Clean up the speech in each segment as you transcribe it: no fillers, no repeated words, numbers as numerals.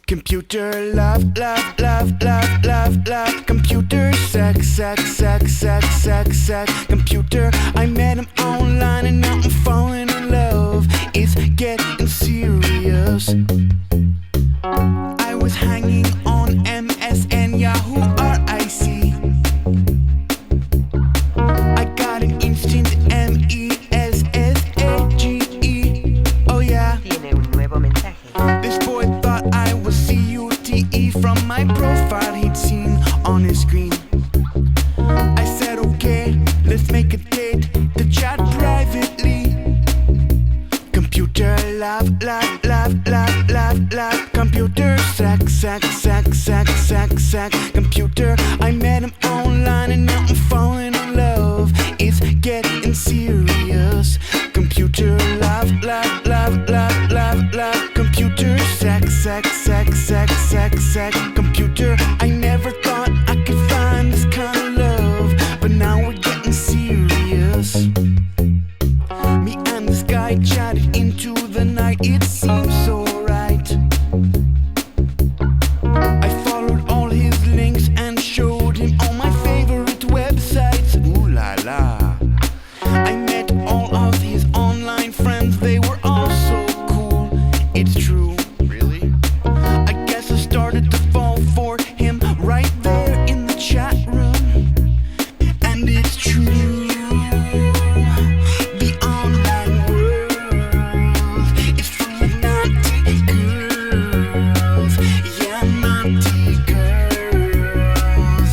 Computer love, love, love, love, love, love. Computer sex, sex, sex, sex, sex, sex. Computer, I met him online and now I'm falling in love. It's getting serious. I was hanging on MSN, Yahoo, RIC. I got an instant MESSAGE. Oh yeah. Tiene un nuevo mensaje. This boy thought I was CUTE from my profile he'd seen on his screen. I said okay, let's make a date to chat privately. Computer love, love, love, love, love, love. Computer sex, sex, sex, sex, sex, sex. Computer, I met him online and now I'm falling in love. It's getting serious. Computer love, love, love, love, love, love. Computer sex, sex, sex, sex, sex, sex. Computer, I never thought I could find this kind of love, but now we're getting serious. Me and this guy chatted into the night, it seemed so right. I followed all his links and showed him all my favorite websites. Ooh la la. I met all of his online friends, they were all so cool. It's true. Really? I guess I started to fall for him right there in the chat room. And it's true. The online world is full of naughty girls. Yeah, naughty girls.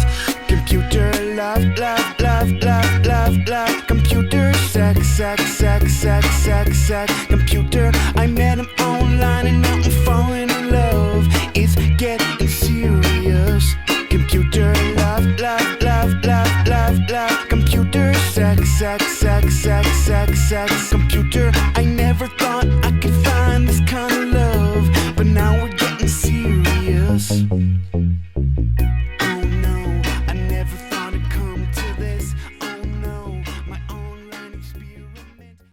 Computer love, love, love, love, love, love. Computer sex, sex, sex, sex, sex, sex. Computer, I met him online and now I'm falling in love. It's getting serious. Computer love, love, love, love, love, love. Computer sex, sex, sex, sex, sex, sex.